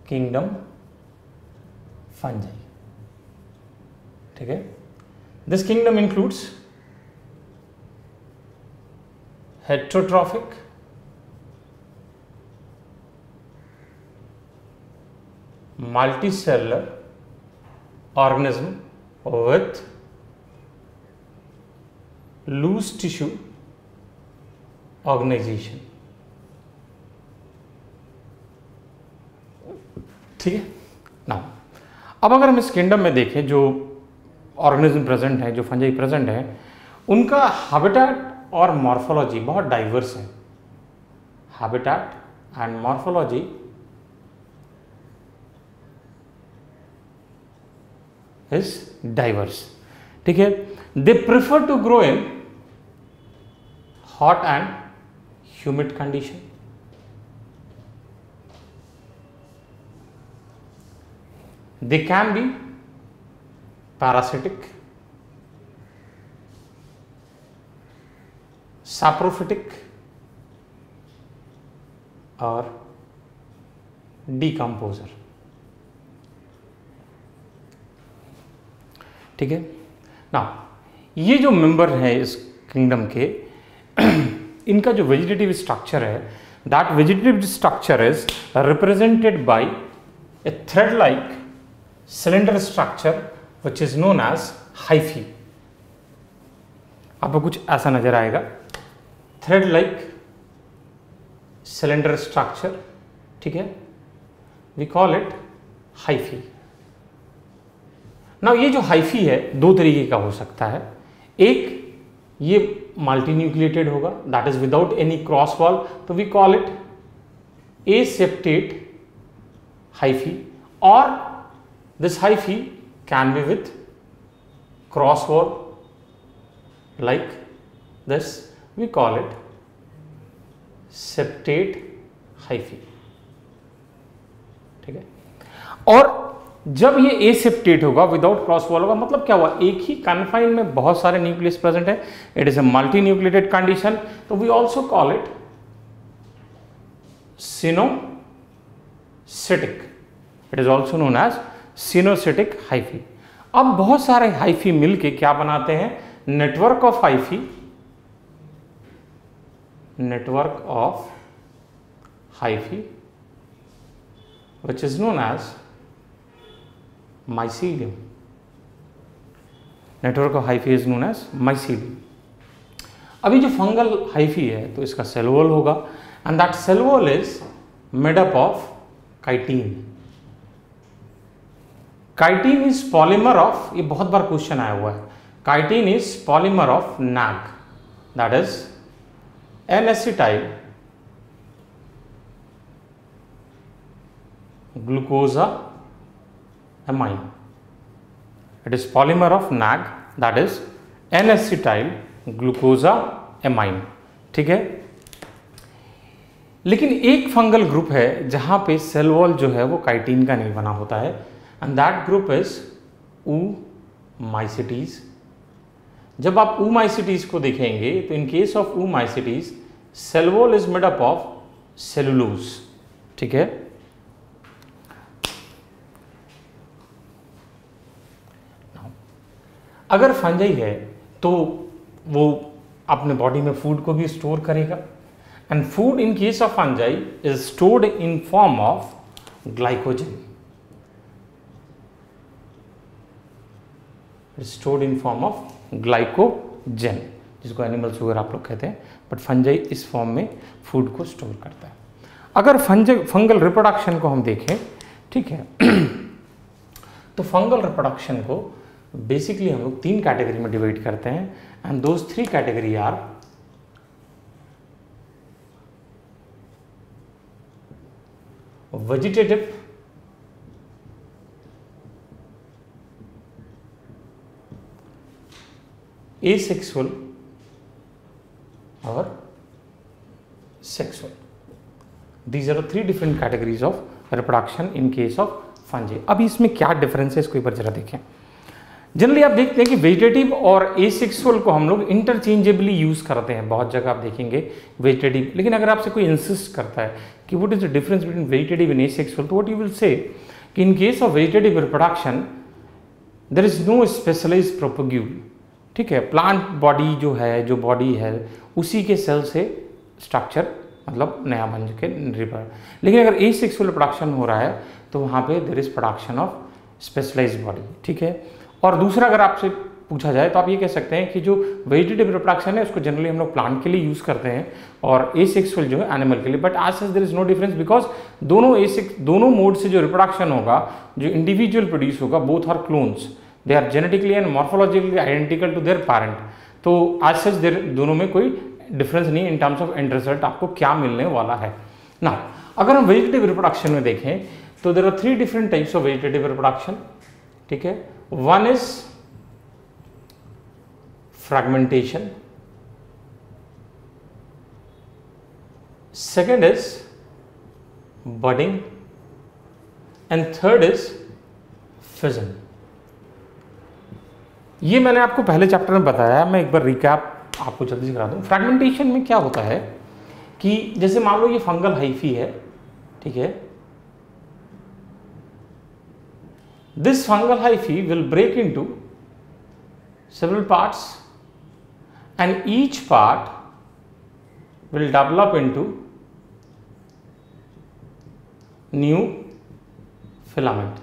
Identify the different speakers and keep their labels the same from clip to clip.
Speaker 1: Kingdom fungi. ठीक है, this kingdom includes heterotrophic, multicellular organism with loose tissue organization। ठीक है ना। अब अगर हम इस किंगडम में देखें जो ऑर्गेनिज्म प्रेजेंट है, जो फंजाई प्रेजेंट है, उनका हैबिटेट और मॉर्फोलॉजी बहुत डाइवर्स है। Habitat and morphology is diverse। ठीक है, they prefer to grow in hot and humid condition। they can be parasitic, saprophytic और decomposer। ठीक है ना। ये जो मेंबर है इस किंगडम के इनका जो वेजिटेटिव स्ट्रक्चर है, that vegetative structure is represented by a thread like cylinder structure which is known as hyphae. आपको कुछ ऐसा नजर आएगा, थ्रेड लाइक सिलेंडर स्ट्रक्चर। ठीक है, वी कॉल इट हाइफी। ना ये जो हाइफी है दो तरीके का हो सकता है। एक, ये मल्टीन्यूक्लिएटेड होगा, that is without any cross wall, तो we call it aseptate hyphae. और this hyphae can be with cross wall like this, we call it septate hyphae. ठीक है, और जब ये एसेप्टेट होगा, विदाउट क्रॉस वॉल होगा, मतलब क्या हुआ, एक ही कन्फाइन में बहुत सारे न्यूक्लियस प्रेजेंट है, it is a multi nucleated condition, तो we also call it coenocytic. It is also known as coenocytic hyphae. अब बहुत सारे हाइफी मिलके क्या बनाते हैं, network of hyphae, network of hyphae which is known as mycelium। Network of hyphae is known as mycelium। अभी जो fungal hyphae है तो इसका सेल वॉल होगा, and that cell wall is made up of chitin. Chitin is polymer of, ये बहुत बार question आया हुआ है, chitin is polymer of NAG, that is N-acetyl glucosa amine। It is polymer of NAG, that is N-acetyl glucosa amine। ठीक है, लेकिन एक fungal group है जहां पे सेल वॉल जो है वो काइटिन का नहीं बना होता है, and that group is oomycetes. जब आप oomaइसिटीज को देखेंगे तो in case of oomycetes cell wall is made up of cellulose. ठीक है, अगर फंजाई है तो वो अपने बॉडी में फूड को भी स्टोर करेगा, and food in case of fungi is stored in form of glycogen, stored in form of glycogen, जिसको एनिमल शुगर आप लोग कहते हैं, बट फंजाई इस फॉर्म में फूड को स्टोर करता है। अगर फंगल रिप्रोडक्शन को हम देखें, ठीक है, तो फंगल रिप्रोडक्शन को बेसिकली हम लोग तीन कैटेगरी में डिवाइड करते हैं, and those three category are vegetative, asexual और sexual. These are three different categories of reproduction in case of fungi. अब इसमें क्या डिफरेंस है इसको एक बार जरा देखें। जनरली आप देखते हैं कि वेजिटेटिव और एसेक्सुअल को हम लोग इंटरचेंजेबली यूज करते हैं, बहुत जगह आप देखेंगे वेजिटेटिव। लेकिन अगर आपसे कोई इंसिस्ट करता है कि what is the difference between vegetative and asexual, तो व्हाट यू विल से कि in case of vegetative reproduction there is no specialized propagule, ठीक है, प्लांट बॉडी जो है, जो बॉडी है उसी के सेल से स्ट्रक्चर मतलब नया बन के रिपर। लेकिन अगर एसेक्सुअल प्रोडक्शन हो रहा है तो वहाँ पे there is production of specialised body, ठीक है। और दूसरा अगर आपसे पूछा जाए तो आप ये कह सकते हैं कि जो वेजिटेटिव रिप्रोडक्शन है उसको जनरली हम लोग प्लांट के लिए यूज करते हैं और एसेक्सुअल जो है एनिमल के लिए। बट आज such there is no difference because दोनों मोड से जो रिप्रोडक्शन होगा, जो इंडिविजुअल प्रोड्यूस होगा, both are clones, they are genetically and morphologically identical to their parent. तो आज सच देयर दोनों में कोई डिफरेंस नहीं in terms of end result आपको क्या मिलने वाला है ना। अगर हम वेजिटेटिव रिप्रोडक्शन में देखें तो there are 3 different types of vegetative reproduction, ठीक है। One is fragmentation, second is budding, and third is fission। ये मैंने आपको पहले चैप्टर में बताया, मैं एक बार रिकैप आपको जल्दी से करा दूं। फ्रैगमेंटेशन में क्या होता है कि जैसे मान लो ये फंगल हाइफी है, ठीक है, this fungal hyphae will break into several parts and each part will develop into new filament,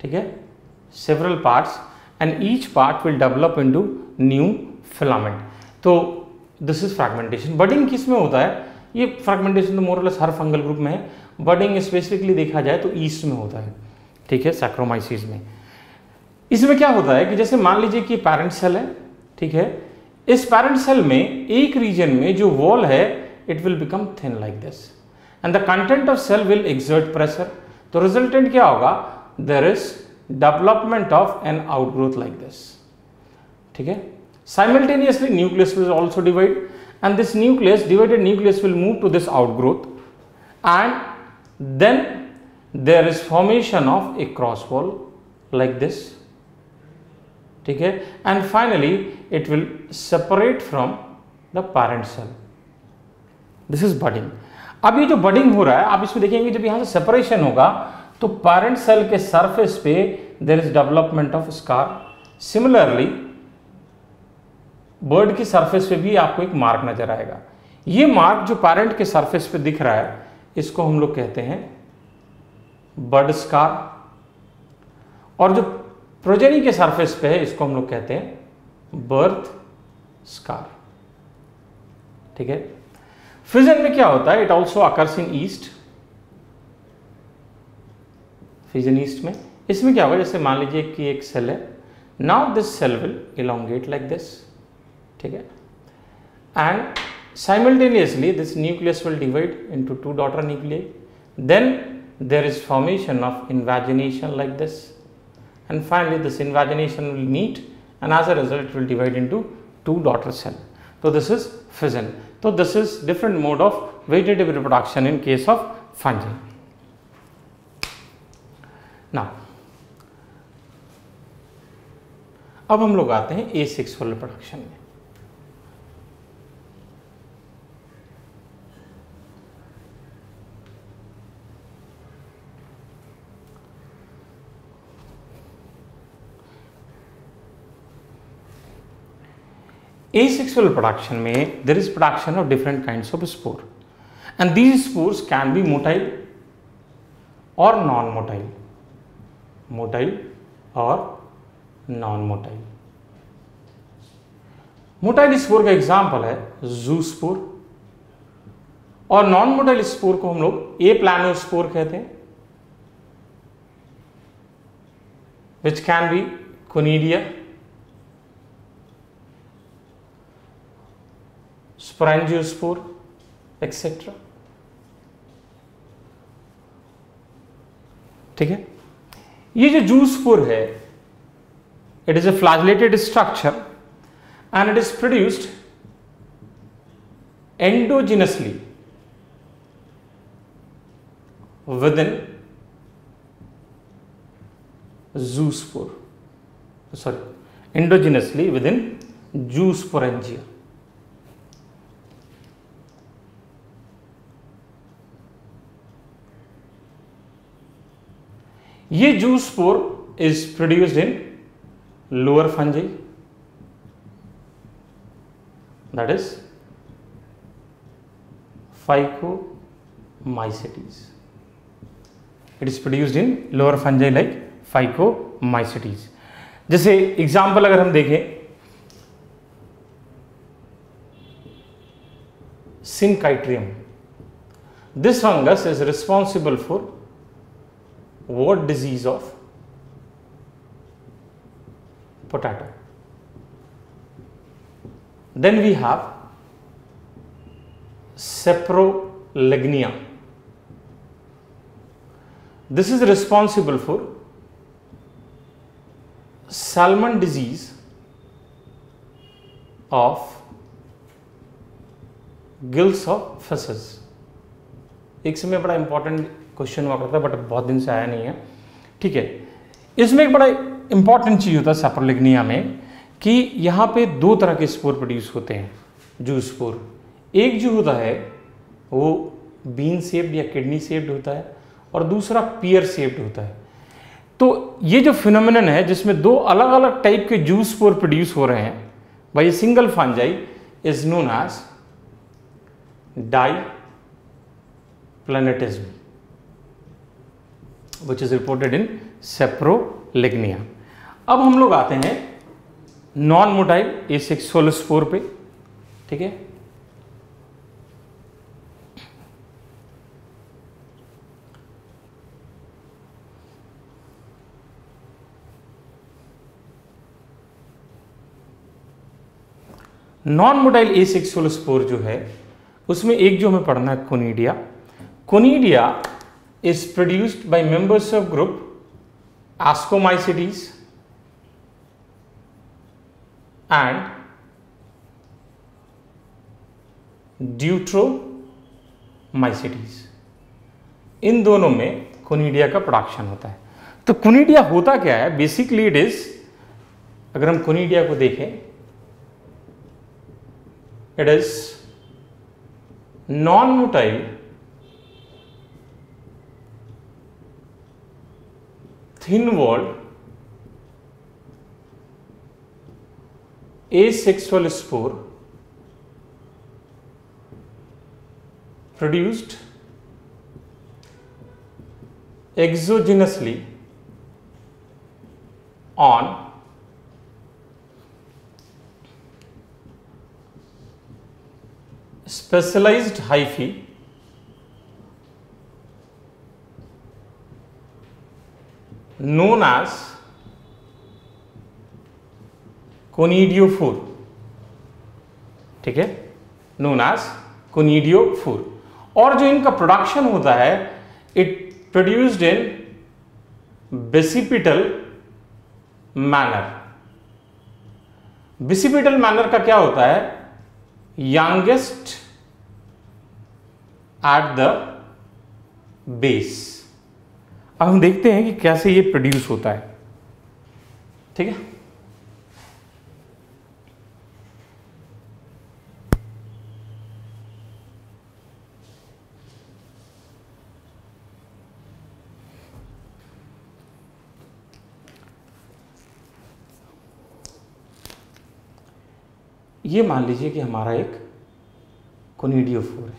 Speaker 1: ठीक है, several parts and each part will develop into new filament। तो this is fragmentation। बडिंग किस में होता है? ये फ्रैगमेंटेशन तो मोरलेस हर fungal group में है, बडिंग स्पेसिफिकली देखा जाए तो ईस्ट में होता है, ठीक है, सैक्रोमाइसीज में। इसमें क्या होता है कि जैसे मान लीजिए कि पैरेंट सेल है, ठीक है, इस पैरेंट सेल में एक रीजन में जो वॉल है it will become thin like this and the content of cell will exert pressure. तो रिजल्टेंट क्या होगा? There is development of an outgrowth like this, ठीक है। Simultaneously nucleus will also divide and this nucleus, divided nucleus will move to this outgrowth and then there is formation of a cross wall like this, ठीक है, and finally it will separate from the parent cell. This is budding. अब ये जो budding हो रहा है आप इसमें देखेंगे जब यहां से सेपरेशन होगा तो पैरेंट सेल के सरफेस पे there is development of scar. Similarly bud की सरफेस पे भी आपको एक मार्क नजर आएगा। ये मार्क जो पैरेंट के सरफेस पे दिख रहा है इसको हम लोग कहते हैं बर्ड स्कार, और जो प्रोजेनी के सरफेस पे है इसको हम लोग कहते हैं बर्थ स्कार, ठीक है। फिजन में क्या होता है? It also occurs in east, fission east में। इसमें क्या होगा, जैसे मान लीजिए कि एक सेल है, now this cell will elongate like this, ठीक है, and simultaneously this nucleus will divide into 2 daughter nuclei, then there is formation of invagination like this and finally this invagination will meet and as a result it will divide into 2 daughter cell. So this is fission. So this is different mode of vegetative reproduction in case of fungi. Now अब हम लोग आते हैं asexual reproduction में। Asexual reproduction में there is production of different kinds of spore and these spores can be motile or non-motile, motile or non-motile। Motile spore का example है zoospore, और नॉन मोटाइल स्पोर को हम लोग ए प्लानोस्पोर कहते हैं, which can be conidia, sporangiospore etcetera, ठीक है। ये जो जूस्पोर है it is a flagellated structure and it is produced endogenously within zoospore, endogeneously within zoosporangia. ये zoospore is produced in lower fungi, that is Phycomycetes. It is produced in lower fungi like Phycomycetes. जैसे example अगर हम देखें, Syncytium. This fungus is responsible for what disease of potato? Then we have Saprolegnia. This is responsible for salmon disease of gills of fishes. एक समय बड़ा important question हुआ करता है बट बहुत दिन से आया नहीं है. ठीक है, इसमें एक बड़ा इंपॉर्टेंट चीज होता है सैप्रोलिग्निया में कि यहाँ पे दो तरह के स्पोर प्रोड्यूस होते हैं, जू स्पोर. एक जो होता है वो बीन शेप्ड या किडनी शेप्ड होता है और दूसरा पियर शेप्ड होता है. तो ये जो फिनोमिनन है जिसमें दो अलग अलग टाइप के जू स्पोर प्रोड्यूस हो रहे हैं by a single fungi is known as diplanetism, which is reported in Saprolegnia. अब हम लोग आते हैं नॉन मोटाइल एसेक्सुअल स्पोर पे. ठीक है, नॉन मोटाइल एसेक्सुअल स्पोर जो है उसमें एक जो हमें पढ़ना है conidia. Conidia is produced by members of group Ascomycetes and Deuteromycetes. इन दोनों में कोनिडिया का प्रोडक्शन होता है. तो कोनिडिया होता क्या है? बेसिकली इट इज, अगर हम कोनिडिया को देखें, it is non-motile thin-walled asexual spore produced exogenously on specialized hyphae known as conidiophore. ठीक है, known as conidiophore. और जो इनका प्रोडक्शन होता है it produced in basipetal manner. Basipetal manner का क्या होता है? youngest at the base. अब हम देखते हैं कि कैसे ये प्रोड्यूस होता है. ठीक है, ये मान लीजिए कि हमारा एक कोनिडियोफोर है.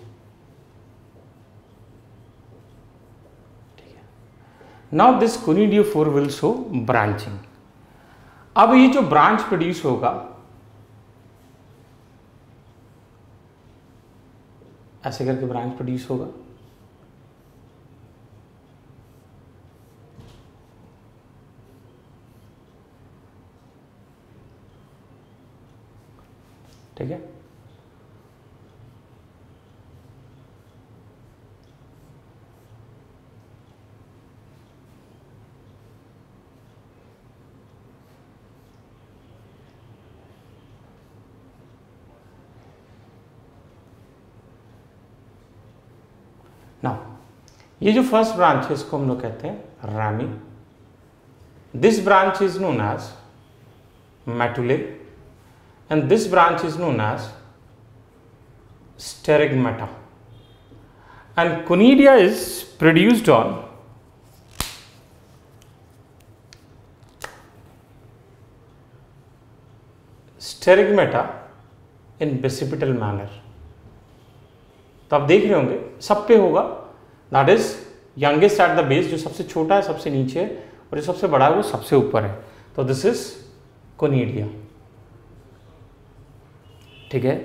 Speaker 1: ठीक है, now this conidiophore will show branching. अब ये जो ब्रांच प्रोड्यूस होगा ऐसे करके ब्रांच प्रोड्यूस होगा. ठीक है, नाउ ये जो फर्स्ट ब्रांच है इसको हम लोग कहते हैं rami. This branch is known as medullae, and this branch is known as sterigmata, and conidia is produced on sterigmata in basipital manner. तो आप देख रहे होंगे सब पे होगा, that is youngest at the base, जो सबसे छोटा है सबसे नीचे है, और जो सबसे बड़ा है वो सबसे ऊपर है, तो दिस इज कोनिडिया, ठीक है।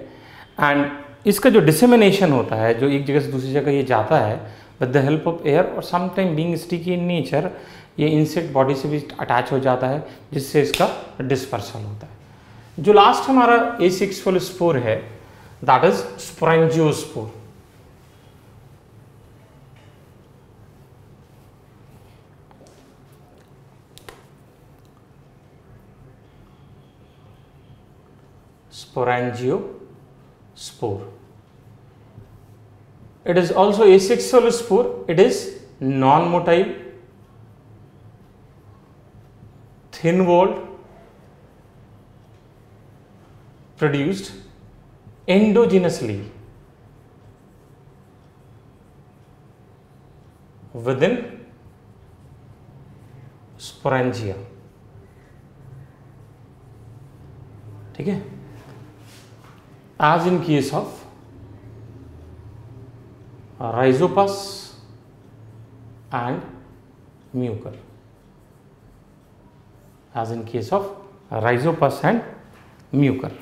Speaker 1: एंड इसका जो डिसेमिनेशन होता है, जो एक जगह से दूसरी जगह ये जाता है with the help of air, और sometime being sticky in nature ये इंसेक्ट बॉडी से भी अटैच हो जाता है, जिससे इसका डिस्पर्सल होता है। जो लास्ट हमारा एसेक्सुअल स्पोर है that is sporangiospore. Sporangiospore. It is also asexual spore. It is non-motile, thin-walled, produced endogenously within sporangia, ठीक है, as in case of rhizopus and mucor, as in case of rhizopus and mucor.